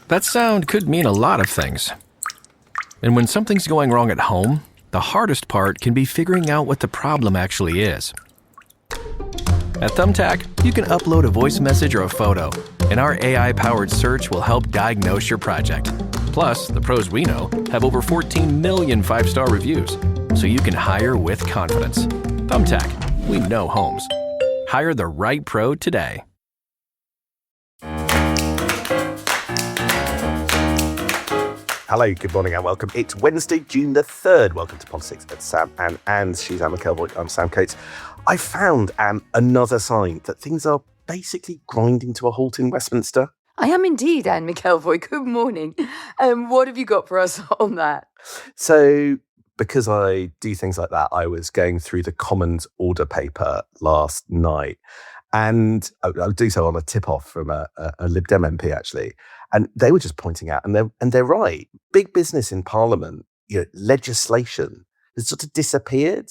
That sound could mean a lot of things. And when something's going wrong at home, the hardest part can be figuring out what the problem actually is. At Thumbtack, you can upload a voice message or a photo, and our AI-powered search will help diagnose your project. Plus, the pros we know have over 14 million 5-star reviews, so you can hire with confidence. Thumbtack, we know homes. Hire the right pro today. Hello, good morning and welcome. It's Wednesday, June the 3rd. Welcome to Politics at Sam and Anne's. She's Anne McElvoy, I'm Sam Coates. I found, Anne, another sign that things are basically grinding to a halt in Westminster. I am indeed, Anne McElvoy. Good morning. What have you got for us on that? So, because I do things like that, I was going through the Commons order paper last night. And I'll do so on a tip-off from a Lib Dem MP, actually. And they were just pointing out, and they're right, big business in Parliament, legislation has sort of disappeared.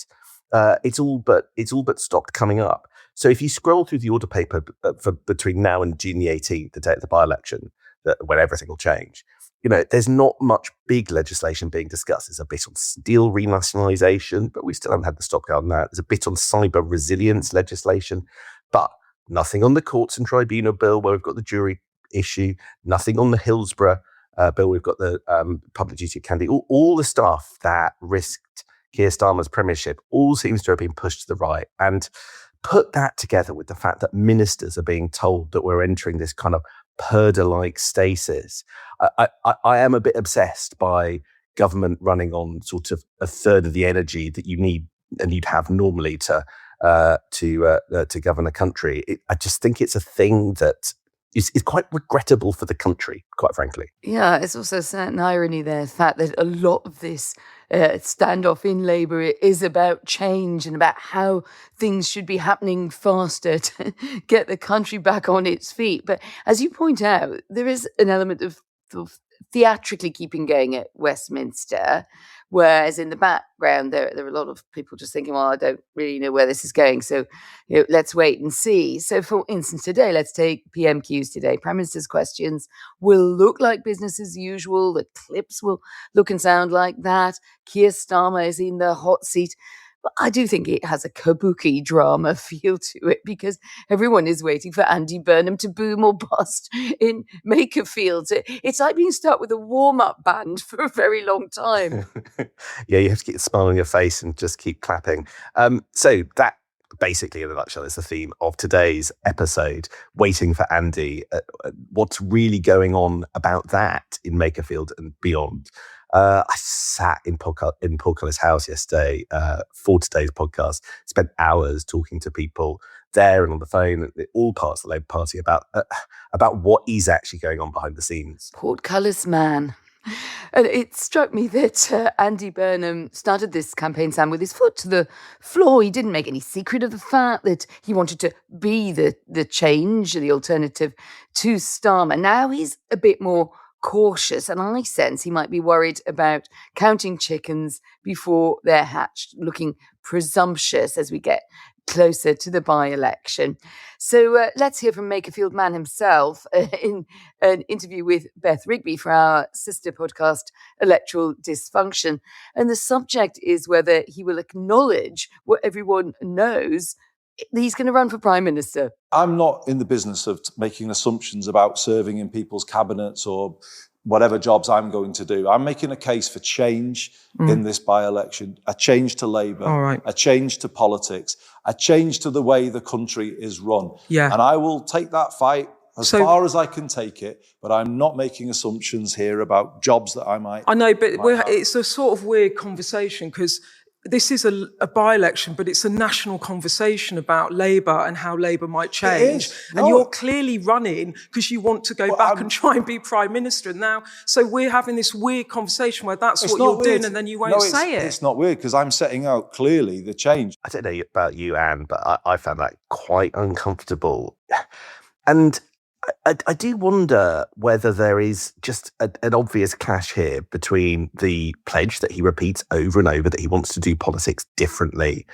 It's all but stopped coming up. So if you scroll through the order paper for between now and June the 18th, the date of the by-election, when everything will change, there's not much big legislation being discussed. There's a bit on steel renationalisation, but we still haven't had the stop go on that. There's a bit on cyber resilience legislation, but nothing on the Courts and Tribunal bill where we've got the jury issue, nothing on the Hillsborough bill. We've got the public duty of candidate. All the stuff that risked Keir Starmer's premiership all seems to have been pushed to the right. And put that together with the fact that ministers are being told that we're entering this kind of Purdah-like stasis. I am a bit obsessed by government running on sort of a third of the energy that you need and you'd have normally to govern a country. I just think it's a thing that is quite regrettable for the country, quite frankly. Yeah, it's also a certain irony there, the fact that a lot of this standoff in Labour is about change and about how things should be happening faster to get the country back on its feet. But as you point out, there is an element of theatrically keeping going at Westminster, whereas in the background there are a lot of people just thinking, well, I don't really know where this is going, so let's wait and see. So for instance, today, let's take PMQs today. Prime Minister's questions will look like business as usual. The clips will look and sound like that. Keir Starmer is in the hot seat. But I do think it has a kabuki drama feel to it because everyone is waiting for Andy Burnham to boom or bust in Makerfield. It's like being stuck with a warm-up band for a very long time. Yeah, you have to keep a smile on your face and just keep clapping. So that basically, in a nutshell, is the theme of today's episode, waiting for Andy. What's really going on about that in Makerfield and beyond? I sat in Paul Culler's house yesterday for today's podcast, spent hours talking to people there and on the phone, all parts of the Labour Party, about what is actually going on behind the scenes. Portcullis man. And it struck me that Andy Burnham started this campaign, Sam, with his foot to the floor. He didn't make any secret of the fact that he wanted to be the change, the alternative to Starmer. Now he's a bit more cautious, and I sense he might be worried about counting chickens before they're hatched, looking presumptuous as we get closer to the by-election. So let's hear from Makerfield man himself in an interview with Beth Rigby for our sister podcast, Electoral Dysfunction. And the subject is whether he will acknowledge what everyone knows, he's going to run for Prime Minister. I'm not in the business of making assumptions about serving in people's cabinets or whatever jobs I'm going to do. I'm making a case for change in this by-election, a change to Labour, a change to politics, a change to the way the country is run. Yeah. And I will take that fight as far as I can take it, but I'm not making assumptions here about jobs that I might... I know, but it's a sort of weird conversation because this is a by-election, but it's a national conversation about Labour and how Labour might change. And you're clearly running because you want to go back and try and be Prime Minister. And now, so we're having this weird conversation where that's what you're doing and then you won't say it. It's not weird because I'm setting out clearly the change. I don't know about you, Anne, but I found that quite uncomfortable. And I do wonder whether there is just an obvious clash here between the pledge that he repeats over and over that he wants to do politics differently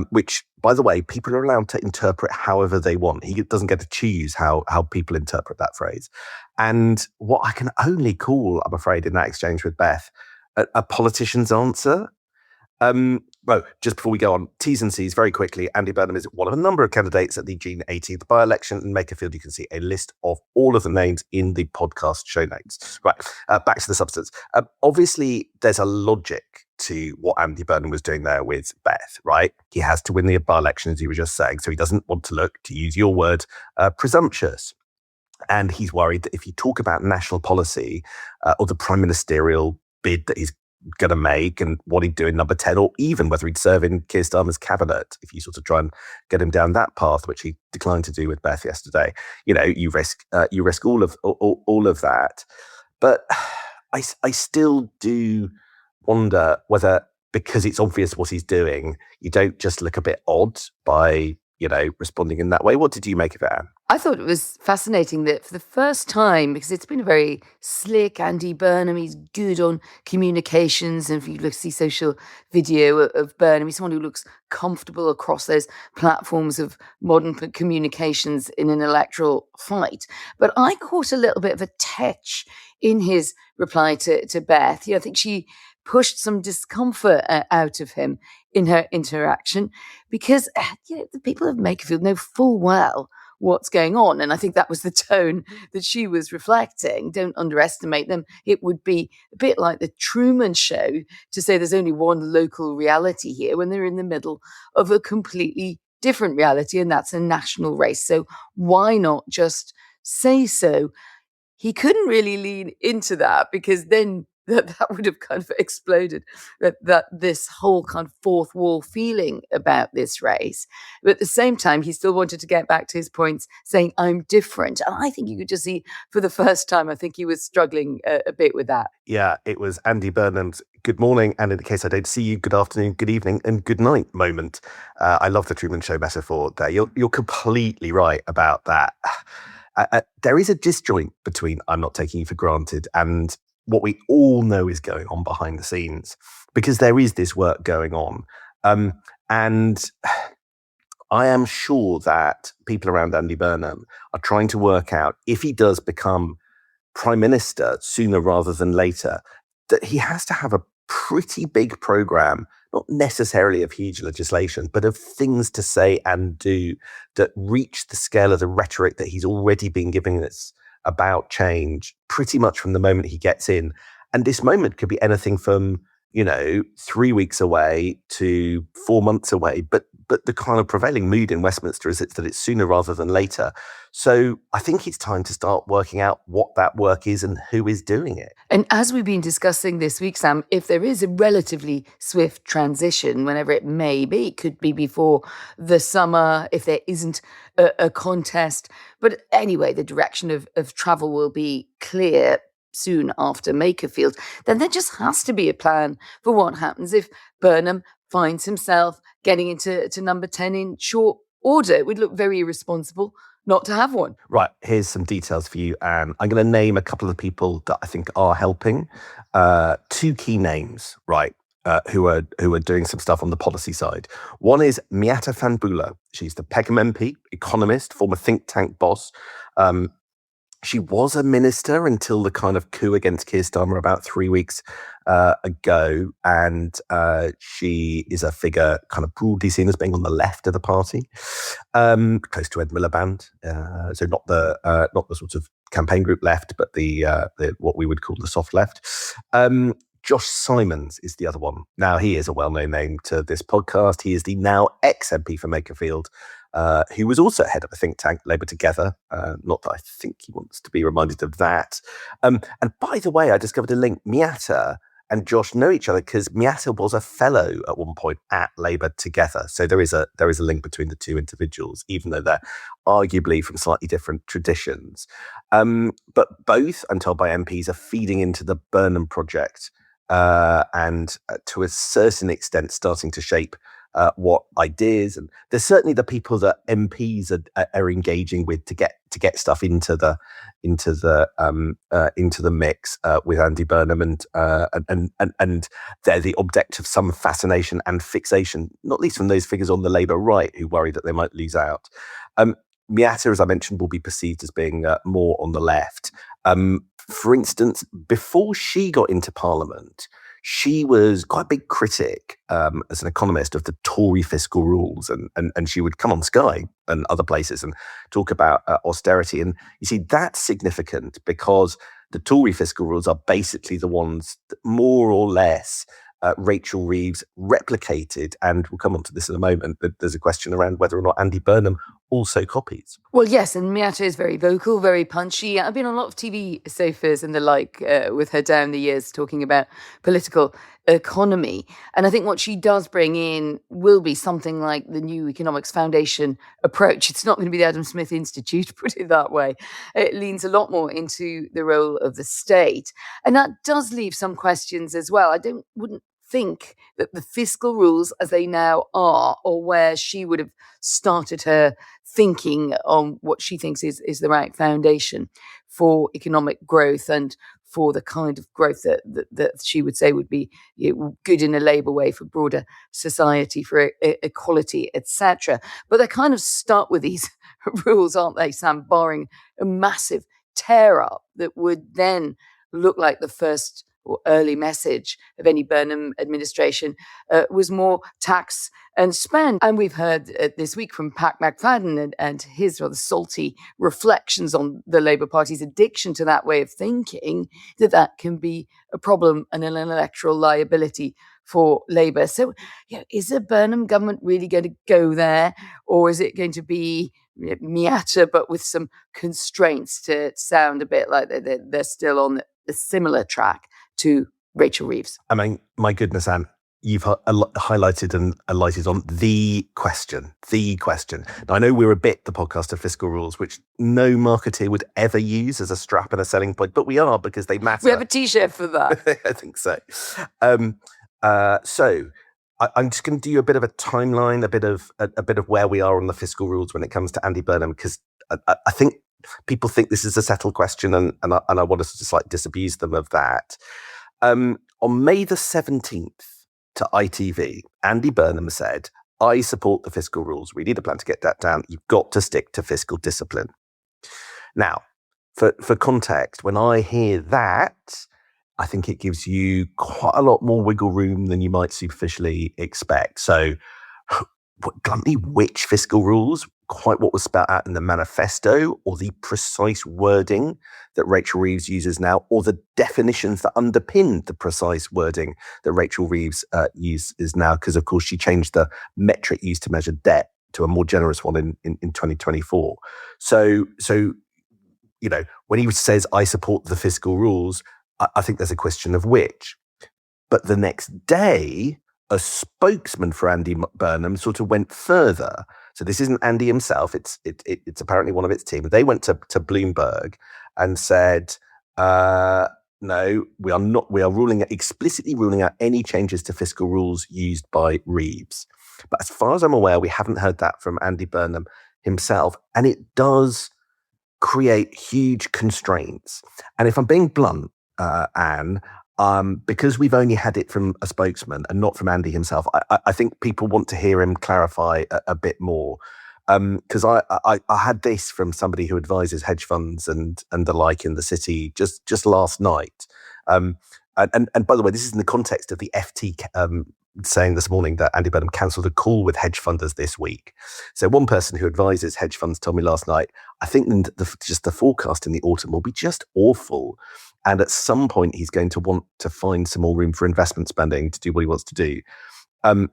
which, by the way, people are allowed to interpret however they want. He doesn't get to choose how people interpret that phrase. And what I can only call, I'm afraid, in that exchange with Beth, a politician's answer. Well, just before we go on, T's and C's very quickly. Andy Burnham is one of a number of candidates at the June 18th by-election in Makerfield. You can see a list of all of the names in the podcast show notes. Right, back to the substance. Obviously, there's a logic to what Andy Burnham was doing there with Beth, right? He has to win the by-election, as you were just saying, so he doesn't want to look, to use your word, presumptuous. And he's worried that if you talk about national policy or the prime ministerial bid that he's going to make and what he'd do in number 10, or even whether he'd serve in Keir Starmer's cabinet, if you sort of try and get him down that path, which he declined to do with Beth yesterday, you risk all of that. But I still do wonder whether, because it's obvious what he's doing, you don't just look a bit odd by responding in that way. What did you make of it, Anne? I thought it was fascinating that for the first time, because it's been a very slick Andy Burnham, he's good on communications. And if you see social video of Burnham, he's someone who looks comfortable across those platforms of modern communications in an electoral fight. But I caught a little bit of a touch in his reply to Beth. I think she pushed some discomfort out of him in her interaction, because the people of Makerfield know full well what's going on. And I think that was the tone that she was reflecting. Don't underestimate them. It would be a bit like the Truman Show to say there's only one local reality here when they're in the middle of a completely different reality, and that's a national race. So why not just say so? He couldn't really lean into that, because then that would have kind of exploded that this whole kind of fourth wall feeling about this race. But at the same time, he still wanted to get back to his points, saying, I'm different. And I think you could just see for the first time, I think he was struggling a bit with that. Yeah, it was Andy Burnham's good morning, and in the case I don't see you, good afternoon, good evening, and good night moment. I love the Truman Show metaphor there. You're completely right about that. There is a disjoint between I'm not taking you for granted and what we all know is going on behind the scenes, because there is this work going on. And I am sure that people around Andy Burnham are trying to work out, if he does become prime minister sooner rather than later, that he has to have a pretty big program, not necessarily of huge legislation, but of things to say and do that reach the scale of the rhetoric that he's already been giving us about change pretty much from the moment he gets in. And this moment could be anything from, 3 weeks away to 4 months away. But the kind of prevailing mood in Westminster is that it's sooner rather than later. So I think it's time to start working out what that work is and who is doing it. And as we've been discussing this week, Sam, if there is a relatively swift transition, whenever it may be, it could be before the summer, if there isn't a contest. But anyway, the direction of travel will be clear soon after Makerfield. Then there just has to be a plan for what happens if Burnham finds himself getting into number 10 in short order. It would look very irresponsible not to have one. Right, here's some details for you, Anne. I'm going to name a couple of people that I think are helping. Two key names, right, who are doing some stuff on the policy side. One is Miatta van Bulen. She's the Peckham MP, economist, former think tank boss. She was a minister until the kind of coup against Keir Starmer about 3 weeks ago. And she is a figure kind of broadly seen as being on the left of the party, close to Ed Miliband. So not the sort of campaign group left, but the what we would call the soft left. Josh Simons is the other one. Now, he is a well-known name to this podcast. He is the now ex-MP for Makerfield, who was also head of a think tank, Labour Together. Not that I think he wants to be reminded of that. And by the way, I discovered a link. Miatta and Josh know each other because Miatta was a fellow at one point at Labour Together. So there is a link between the two individuals, even though they're arguably from slightly different traditions. But both, I'm told by MPs, are feeding into the Burnham project and to a certain extent starting to shape what ideas, and there's certainly the people that MPs are engaging with to get stuff into the mix with Andy Burnham, and they're the object of some fascination and fixation, not least from those figures on the Labour right who worry that they might lose out. Miata, as I mentioned, will be perceived as being more on the left. For instance, before she got into Parliament, she was quite a big critic as an economist of the Tory fiscal rules, and she would come on Sky and other places and talk about austerity. And you see, that's significant because the Tory fiscal rules are basically the ones that more or less Rachel Reeves replicated, and we'll come on to this in a moment, but there's a question around whether or not Andy Burnham also copies. Well, yes, and Miata is very vocal, very punchy. I've been on a lot of TV sofas and the like with her down the years talking about political economy. And I think what she does bring in will be something like the New Economics Foundation approach. It's not going to be the Adam Smith Institute, put it that way. It leans a lot more into the role of the state. And that does leave some questions as well. Wouldn't think that the fiscal rules as they now are, or where she would have started her thinking on what she thinks is the right foundation for economic growth and for the kind of growth that she would say would be good in a Labour way for broader society, for equality, etc. But they kind of start with these rules, aren't they, Sam, barring a massive tear-up that would then look like the first or early message of any Burnham administration was more tax and spend. And we've heard this week from Pat McFadden and his rather salty reflections on the Labour Party's addiction to that way of thinking, that can be a problem and an electoral liability for Labour. So, is the Burnham government really going to go there, or is it going to be Miata but with some constraints to sound a bit like they're still on a similar track to Rachel Reeves? I mean, my goodness, Anne, you've highlighted and alighted on the question. Now, I know we're a bit the podcast of fiscal rules, which no marketeer would ever use as a strap and a selling point, but we are, because they matter. We have a T-shirt for that. I think so. So I'm just going to do you a bit of a timeline, a bit of where we are on the fiscal rules when it comes to Andy Burnham, because I think people think this is a settled question, and I want us to just like disabuse them of that. On May the 17th to ITV, Andy Burnham said, "I support the fiscal rules. We need a plan to get that down. You've got to stick to fiscal discipline." Now, for context, when I hear that, I think it gives you quite a lot more wiggle room than you might superficially expect. So, bluntly, which fiscal rules? Quite what was spelled out in the manifesto, or the precise wording that Rachel Reeves uses now, or the definitions that underpin the precise wording that Rachel Reeves uses now, because of course she changed the metric used to measure debt to a more generous one in 2024. So when he says, "I support the fiscal rules," I think there's a question of which. But the next day, a spokesman for Andy Burnham sort of went further. So this isn't Andy himself; it's apparently one of its team. They went to Bloomberg and said, "No, we are not. We are explicitly ruling out any changes to fiscal rules used by Reeves." But as far as I'm aware, we haven't heard that from Andy Burnham himself, and it does create huge constraints. And if I'm being blunt, Anne, because we've only had it from a spokesman and not from Andy himself, I think people want to hear him clarify a bit more. Because I had this from somebody who advises hedge funds and the like in the city just last night. And by the way, this is in the context of the FT saying this morning that Andy Burnham cancelled a call with hedge funders this week. So one person who advises hedge funds told me last night, I think just the forecast in the autumn will be just awful. And at some point, he's going to want to find some more room for investment spending to do what he wants to do.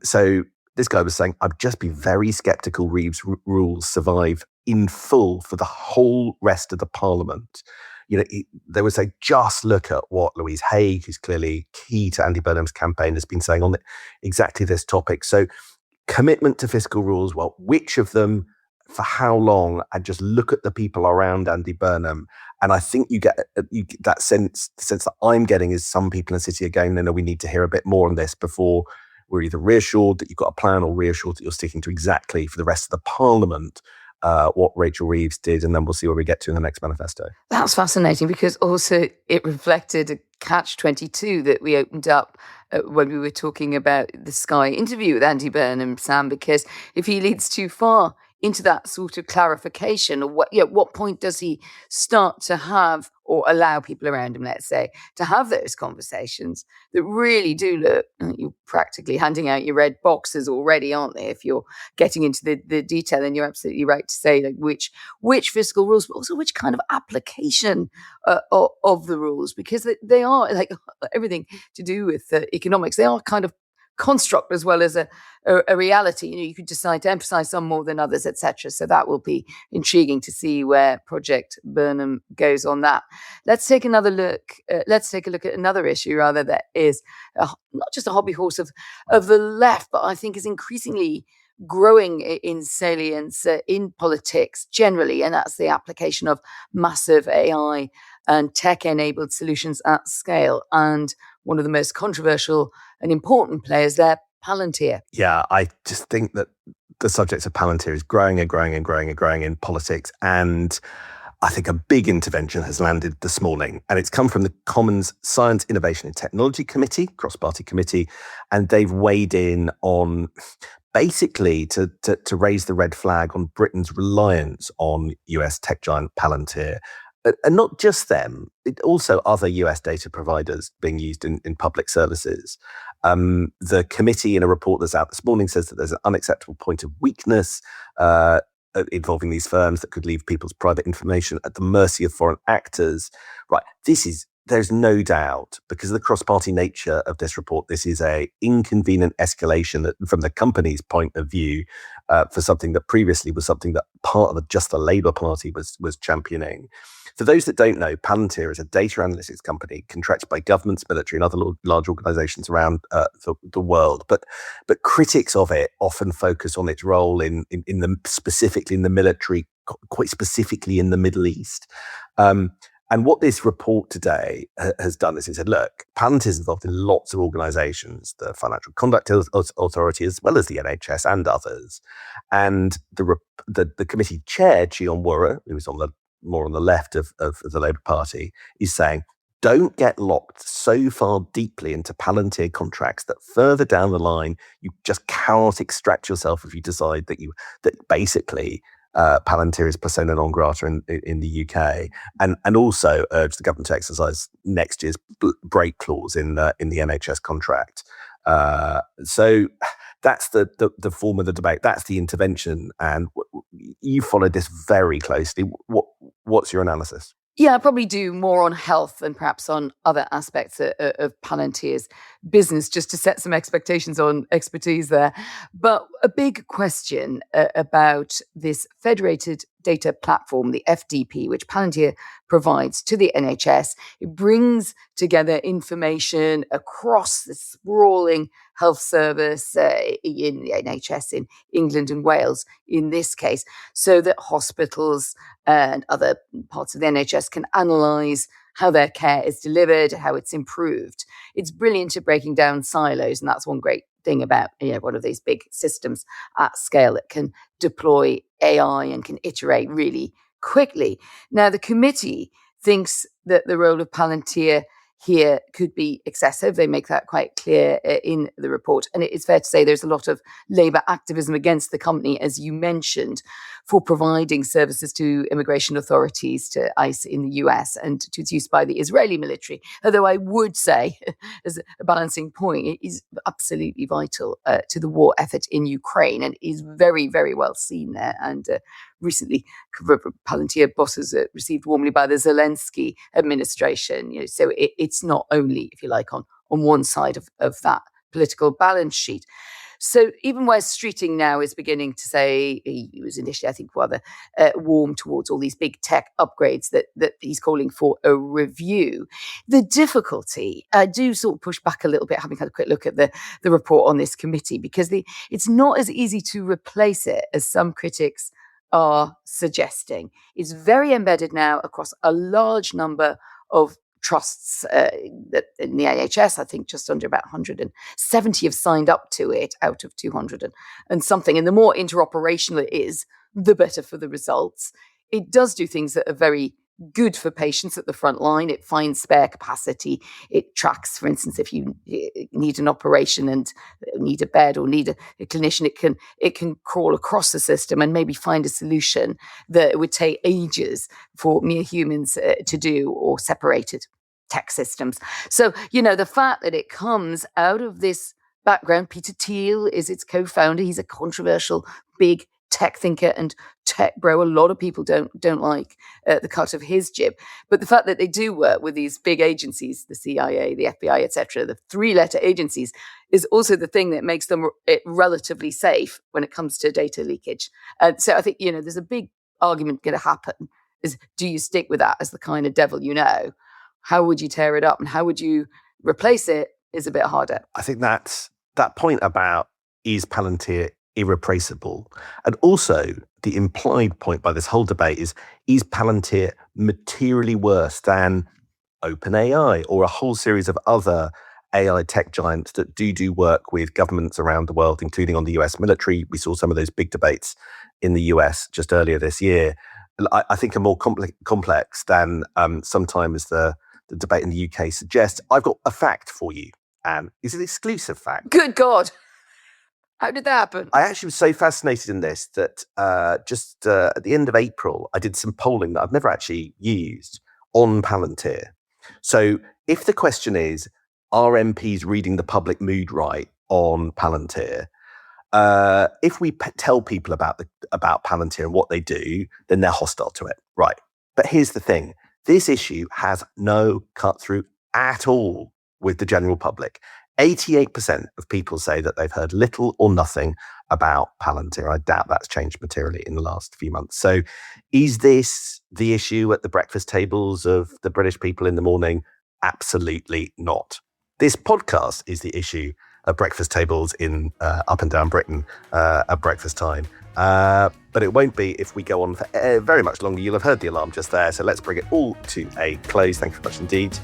So this guy was saying, I'd just be very sceptical Reeves' rules survive in full for the whole rest of the Parliament. They would say, just look at what Louise Haigh, who's clearly key to Andy Burnham's campaign, has been saying on exactly this topic. So commitment to fiscal rules, well, which of them, for how long, and just look at the people around Andy Burnham. And I think you get that sense. The sense that I'm getting is some people in the city are going, no, we need to hear a bit more on this before we're either reassured that you've got a plan or reassured that you're sticking to exactly for the rest of the Parliament what Rachel Reeves did, and then we'll see where we get to in the next manifesto. That's fascinating, because also it reflected a catch-22 that we opened up when we were talking about the Sky interview with Andy Burnham, Sam, because if he leads too far into that sort of clarification, or what point does he start to have, or allow people around him, let's say, to have those conversations that really do look, you're practically handing out your red boxes already, aren't they, if you're getting into the detail. And you're absolutely right to say, like, which fiscal rules, but also which kind of application of the rules, because they are, like, everything to do with economics. They are kind of construct as well as a reality. You could decide to emphasize some more than others, etc. So that will be intriguing to see where Project Burnham goes on that. Let's take another look. Let's take a look at another issue, rather, that is not just a hobby horse of the left, but I think is increasingly growing in salience in politics generally, and that's the application of massive AI and tech-enabled solutions at scale. And one of the most controversial and important players there, Palantir. Yeah, I just think that the subject of Palantir is growing and growing and growing and growing in politics. And I think a big intervention has landed this morning. And it's come from the Commons Science, Innovation and Technology Committee, cross-party committee. And they've weighed in on basically to raise the red flag on Britain's reliance on US tech giant Palantir. And not just them, also other US data providers being used in public services. The committee, in a report that's out this morning, says that there's an unacceptable point of weakness involving these firms that could leave people's private information at the mercy of foreign actors. Right, there's no doubt, because of the cross-party nature of this report, this is a inconvenient escalation that, from the company's point of view, for something that previously was something that part of just the Labour Party was championing. For those that don't know, Palantir is a data analytics company contracted by governments, military, and other large organizations around the world. But critics of it often focus on its role in specifically in the military, quite specifically in the Middle East. And what this report today has done is it said, look, Palantir is involved in lots of organizations, the Financial Conduct Authority, as well as the NHS and others. And the committee chair, Chion Wura, who is more on the left of the Labour Party, is saying, don't get locked so far deeply into Palantir contracts that further down the line, you just cannot extract yourself if you decide that basically Palantir is persona non grata in the UK, and also urge the government to exercise next year's break clause in the NHS contract. So that's the form of the debate. That's the intervention, and you followed this very closely. What's your analysis? Yeah, I probably do more on health and perhaps on other aspects of Palantir's business, just to set some expectations on expertise there. But a big question about this federated data platform, the FDP, which Palantir provides to the NHS. It brings together information across the sprawling health service in the NHS in England and Wales, in this case, so that hospitals and other parts of the NHS can analyse how their care is delivered, how it's improved. It's brilliant at breaking down silos, and that's one great thing about one of these big systems at scale that can deploy AI and can iterate really quickly. Now, the committee thinks that the role of Palantir here could be excessive. They make that quite clear in the report. And it is fair to say there's a lot of Labour activism against the company, as you mentioned, for providing services to immigration authorities, to ICE in the US, and to its use by the Israeli military. Although I would say, as a balancing point, it is absolutely vital to the war effort in Ukraine, and is very, very well seen there. And recently, Palantir bosses received warmly by the Zelensky administration. So it's not only, if you like, on one side of that political balance sheet. So even where Streeting now is beginning to say, he was initially, I think, rather warm towards all these big tech upgrades that he's calling for a review. The difficulty, I do sort of push back a little bit, having had a quick look at the report on this committee, because it's not as easy to replace it as some critics are suggesting. It's very embedded now across a large number of trusts that in the AHS, I think just under about 170 have signed up to it out of 200 and something. And the more interoperational it is, the better for the results. It does do things that are very good for patients at the front line. It finds spare capacity. It tracks, for instance, if you need an operation and need a bed or need a clinician, it can crawl across the system and maybe find a solution that would take ages for mere humans to do, or separated tech systems. So, the fact that it comes out of this background, Peter Thiel is its co-founder. He's a controversial, big tech thinker and tech bro. A lot of people don't like the cut of his jib, but the fact that they do work with these big agencies, the CIA, the FBI, etc., the three-letter agencies, is also the thing that makes them relatively safe when it comes to data leakage. So I think there's a big argument going to happen: is do you stick with that as the kind of devil you know? How would you tear it up, and how would you replace it? Is a bit harder. I think that point about is Palantir irreplaceable, and also the implied point by this whole debate is Palantir materially worse than OpenAI or a whole series of other AI tech giants that do work with governments around the world, including on the US military? We saw some of those big debates in the US just earlier this year. I think are more complex than sometimes the debate in the UK suggests. I've got a fact for you, Anne. It's an exclusive fact. Good God. How did that happen? I actually was so fascinated in this that just at the end of April, I did some polling that I've never actually used on Palantir. So if the question is, are MPs reading the public mood right on Palantir? If we tell people about Palantir and what they do, then they're hostile to it. Right. But here's the thing. This issue has no cut through at all with the general public. 88% of people say that they've heard little or nothing about Palantir. I doubt that's changed materially in the last few months. So is this the issue at the breakfast tables of the British people in the morning? Absolutely not. This podcast is the issue at breakfast tables in up and down Britain at breakfast time. But it won't be if we go on for very much longer. You'll have heard the alarm just there. So let's bring it all to a close. Thank you very much indeed.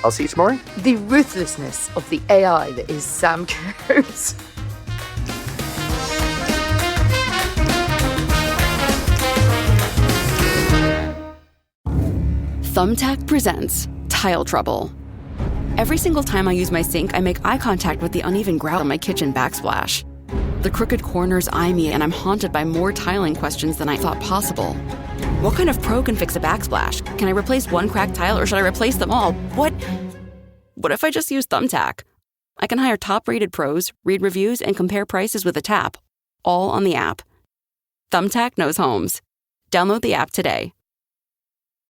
I'll see you tomorrow. The ruthlessness of the AI that is Sam Coates. Thumbtack presents Tile Trouble. Every single time I use my sink, I make eye contact with the uneven grout on my kitchen backsplash. The crooked corners eye me, and I'm haunted by more tiling questions than I thought possible. What kind of pro can fix a backsplash? Can I replace one cracked tile, or should I replace them all? What if I just use Thumbtack? I can hire top-rated pros, read reviews, and compare prices with a tap, all on the app. Thumbtack knows homes. Download the app today.